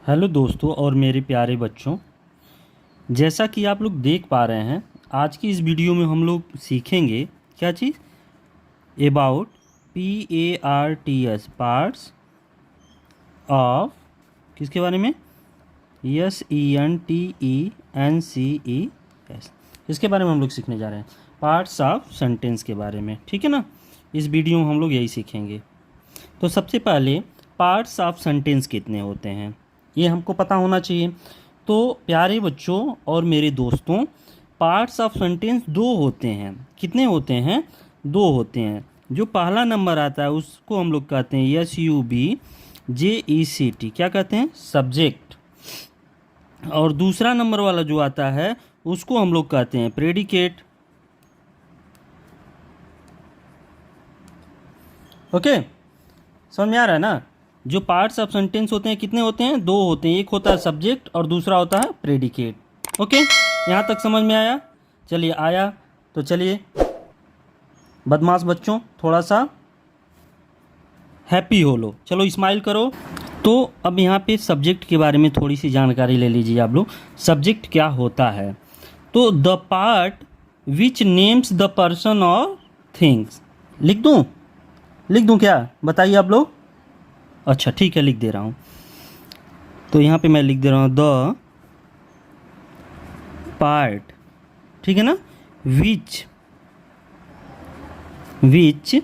Hello दोस्तों और मेरे प्यारे बच्चों, जैसा कि आप लोग देख पा रहे हैं, आज की इस वीडियो में हम लोग सीखेंगे क्या चीज़ अबाउट PARTS पार्ट्स ऑफ किसके बारे में SENTENCES इसके बारे में हम लोग सीखने जा रहे हैं। पार्ट्स ऑफ सेंटेंस के बारे में, ठीक है ना। इस वीडियो में हम लोग यही सीखेंगे। तो सबसे पहले पार्ट्स ऑफ सेंटेंस कितने होते हैं ये हमको पता होना चाहिए। तो प्यारे बच्चों और मेरे दोस्तों, पार्ट्स ऑफ सेंटेंस दो होते हैं। कितने होते हैं? दो होते हैं। जो पहला नंबर आता है उसको हम लोग कहते हैं SUBJECT, क्या कहते हैं? सब्जेक्ट। और दूसरा नंबर वाला जो आता है उसको हम लोग कहते हैं प्रेडिकेट। ओके, समझ में आ रहा है ना। जो पार्ट्स ऑफ सेंटेंस होते हैं कितने होते हैं? दो होते हैं। एक होता है सब्जेक्ट और दूसरा होता है प्रेडिकेट। ओके, यहाँ तक समझ में आया? चलिए, आया तो चलिए बदमाश बच्चों थोड़ा सा हैप्पी हो लो, चलो स्माइल करो। तो अब यहाँ पे सब्जेक्ट के बारे में थोड़ी सी जानकारी ले लीजिए आप लोग। सब्जेक्ट क्या होता है? तो the part which names the person और थिंग्स। लिख दूँ क्या? बताइए आप लोग। अच्छा ठीक है, लिख दे रहा हूँ। तो यहाँ पे मैं लिख दे रहा हूँ द पार्ट, ठीक है ना, विच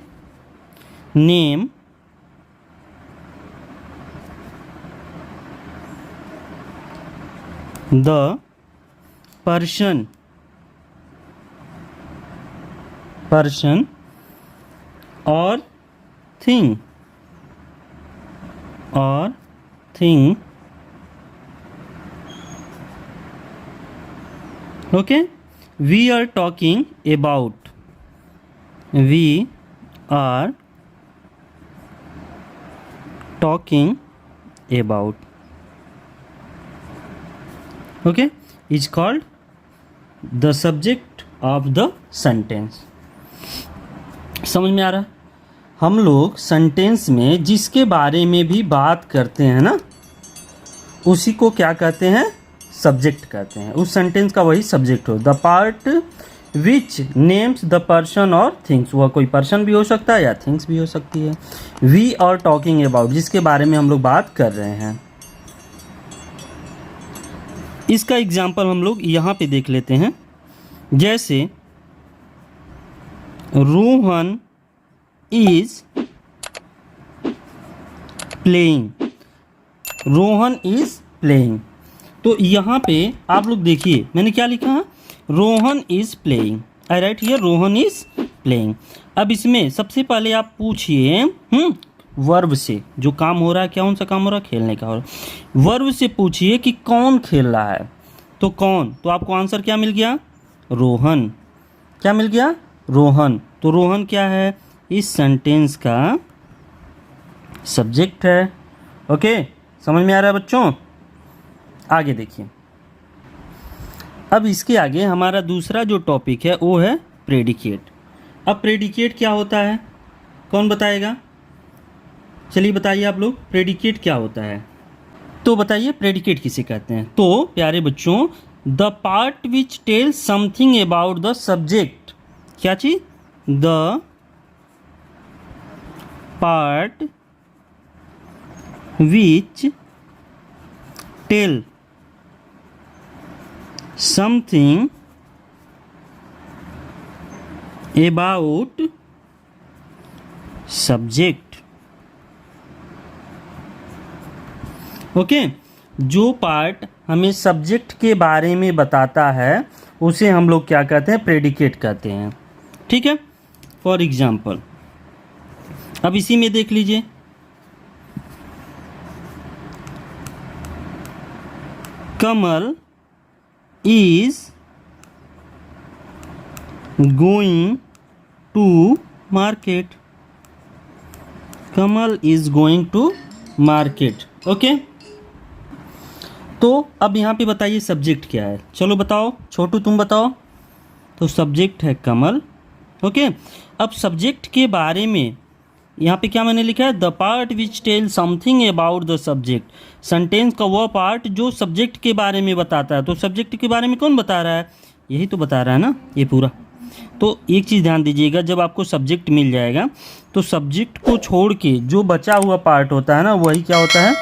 नेम द पर्सन और thing okay. we are talking about okay is called the subject of the sentence। समझ में आ रहा है? हम लोग सेंटेंस में जिसके बारे में भी बात करते हैं ना, उसी को क्या कहते हैं? सब्जेक्ट कहते हैं। उस सेंटेंस का वही सब्जेक्ट हो। The part which names the person और थिंग्स, वह कोई पर्सन भी हो सकता है या थिंग्स भी हो सकती है। वी आर टॉकिंग अबाउट, जिसके बारे में हम लोग बात कर रहे हैं। इसका एग्जाम्पल हम लोग यहाँ पे देख लेते हैं। जैसे रोहन इज प्लेइंग, तो यहाँ पे आप लोग देखिए मैंने क्या लिखा है? Rohan is playing. I right here Rohan is playing. अब इसमें सबसे पहले आप पूछिए वर्ब से, जो काम हो रहा है, क्या सा काम हो रहा है? खेलने का हो रहा है। वर्ब से पूछिए कि कौन खेल रहा है, तो कौन, तो आपको आंसर क्या मिल गया? रोहन। क्या मिल गया? रोहन। तो रोहन क्या है? इस सेंटेंस का सब्जेक्ट है। ओके, समझ में आ रहा है बच्चों? आगे देखिए। अब इसके आगे हमारा दूसरा जो टॉपिक है वो है प्रेडिकेट। अब प्रेडिकेट क्या होता है? कौन बताएगा? चलिए बताइए आप लोग, प्रेडिकेट क्या होता है? तो बताइए प्रेडिकेट किसे कहते हैं? तो प्यारे बच्चों, the part which tells something about the subject. क्या चीज? The part which tell something about subject. Okay, जो पार्ट हमें सब्जेक्ट के बारे में बताता है उसे हम लोग क्या कहते हैं? प्रेडिकेट कहते हैं। ठीक है। फॉर एग्जाम्पल अब इसी में देख लीजिए, कमल is going to market। Kamal is going to market। Okay, तो अब यहाँ पे बताइए सब्जेक्ट क्या है? चलो बताओ, छोटू तुम बताओ। तो सब्जेक्ट है कमल। ओके, अब सब्जेक्ट के बारे में यहाँ पे क्या मैंने लिखा है, the part which tell something about the subject. Sentence का वह पार्ट जो सब्जेक्ट के बारे में बताता है। तो सब्जेक्ट के बारे में कौन बता रहा है, यही तो बता रहा है ना ये पूरा। तो एक चीज़ ध्यान दीजिएगा, जब आपको सब्जेक्ट मिल जाएगा तो सब्जेक्ट को छोड़ के जो बचा हुआ पार्ट होता है ना, वही क्या होता है,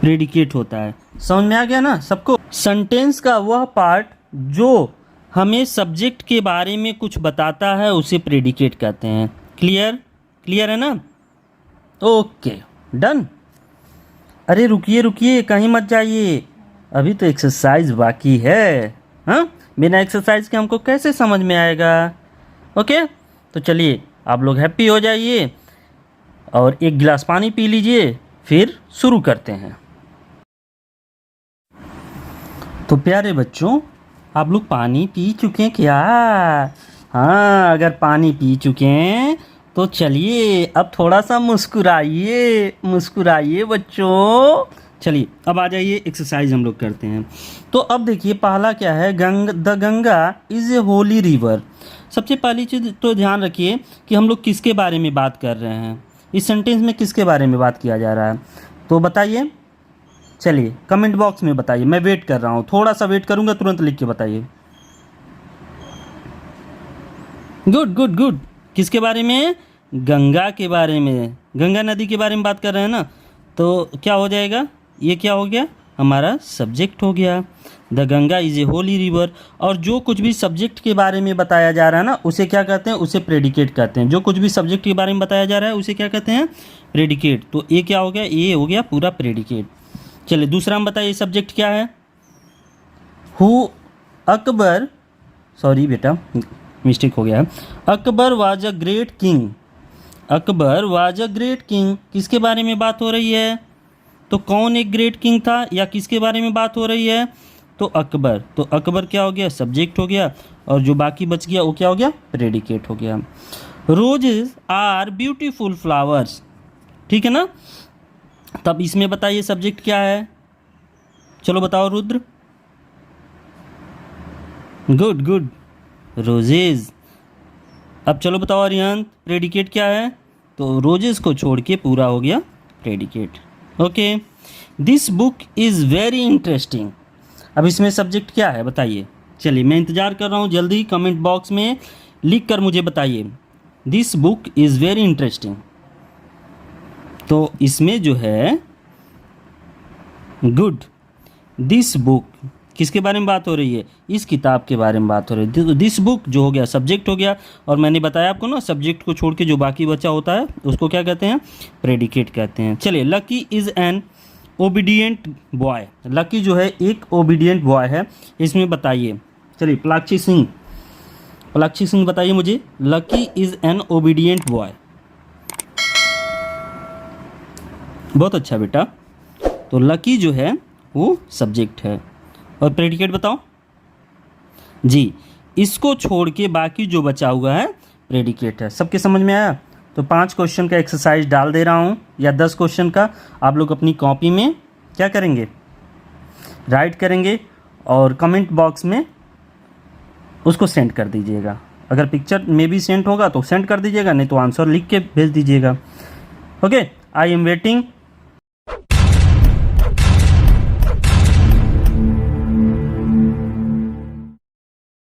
प्रेडिकेट होता है। समझ में आ गया ना सबको। सेंटेंस का वह पार्ट जो हमें सब्जेक्ट के बारे में कुछ बताता है उसे प्रेडिकेट कहते हैं। क्लियर, क्लियर है ना? Okay, done. अरे रुकिए रुकिए, कहीं मत जाइए, अभी तो एक्सरसाइज बाकी है। हाँ, बिना एक्सरसाइज के हमको कैसे समझ में आएगा? ओके, तो चलिए आप लोग हैप्पी हो जाइए और एक गिलास पानी पी लीजिए, फिर शुरू करते हैं। तो प्यारे बच्चों, आप लोग पानी पी चुके हैं क्या? हाँ, अगर पानी पी चुके हैं तो चलिए अब थोड़ा सा मुस्कुराइए, मुस्कुराइए बच्चों। चलिए अब आ जाइए, एक्सरसाइज हम लोग करते हैं। तो अब देखिए पहला क्या है, the Ganga is a Holi river. सबसे पहली चीज़ तो ध्यान रखिए कि हम लोग किसके बारे में बात कर रहे हैं, इस सेंटेंस में किसके बारे में बात किया जा रहा है, तो बताइए। चलिए कमेंट बॉक्स में बताइए, मैं वेट कर रहा हूँ, थोड़ा सा वेट करूँगा, तुरंत लिख के बताइए। Good good good. किसके बारे में? गंगा के बारे में, गंगा नदी के बारे में बात कर रहे हैं ना। तो क्या हो जाएगा, ये क्या हो गया, हमारा सब्जेक्ट हो गया। The Ganga is a Holi river. और जो कुछ भी सब्जेक्ट के बारे में बताया जा रहा है ना, उसे क्या कहते हैं, उसे प्रेडिकेट कहते हैं। जो कुछ भी सब्जेक्ट के बारे में बताया जा रहा है उसे क्या कहते हैं, प्रेडिकेट। तो ये क्या हो गया, ये हो गया पूरा प्रेडिकेट। चलिए दूसरा हम बताइए सब्जेक्ट क्या है। हु अकबर, सॉरी बेटा मिस्टेक हो गया, Akbar was a great king. Akbar was a great king, किसके बारे में बात हो रही है, तो कौन एक ग्रेट किंग था या किसके बारे में बात हो रही है, तो अकबर। तो अकबर क्या हो गया, सब्जेक्ट हो गया, और जो बाकी बच गया वो क्या हो गया, प्रेडिकेट हो गया। रोजेज आर ब्यूटीफुल फ्लावर्स, ठीक है ना। तब इसमें बताइए सब्जेक्ट क्या है, चलो बताओ रुद्र। Good good, roses. अब चलो बताओ अरिहंत, प्रेडिकेट क्या है, तो रोजेज को छोड़ के पूरा हो गया predicate. Okay, this book is very interesting. अब इसमें सब्जेक्ट क्या है बताइए। चलिए मैं इंतज़ार कर रहा हूँ, जल्दी कमेंट बॉक्स में लिख कर मुझे बताइए। This book is very interesting, तो इसमें जो है गुड, दिस बुक किसके बारे में बात हो रही है, इस किताब के बारे में बात हो रही है। तो दिस बुक जो हो गया सब्जेक्ट हो गया, और मैंने बताया आपको ना सब्जेक्ट को छोड़ के जो बाकी बचा होता है उसको क्या कहते हैं, प्रेडिकेट कहते हैं। चलिए, lucky is an obedient boy. Lucky जो है एक ओबीडियंट बॉय है, इसमें बताइए। चलिए प्लाक्षी सिंह, प्लाक्षी सिंह बताइए मुझे, lucky is an obedient boy. बहुत अच्छा बेटा, तो लकी जो है वो सब्जेक्ट है, और प्रेडिकेट बताओ जी। इसको छोड़ के बाकी जो बचा हुआ है प्रेडिकेट है। सबके समझ में आया? तो 5 क्वेश्चन का एक्सरसाइज डाल दे रहा हूँ, या 10 क्वेश्चन का। आप लोग अपनी कॉपी में क्या करेंगे, राइट करेंगे, और कमेंट बॉक्स में उसको सेंड कर दीजिएगा। अगर पिक्चर में भी सेंड होगा तो सेंड कर दीजिएगा, नहीं तो आंसर लिख के भेज दीजिएगा। Okay, I am waiting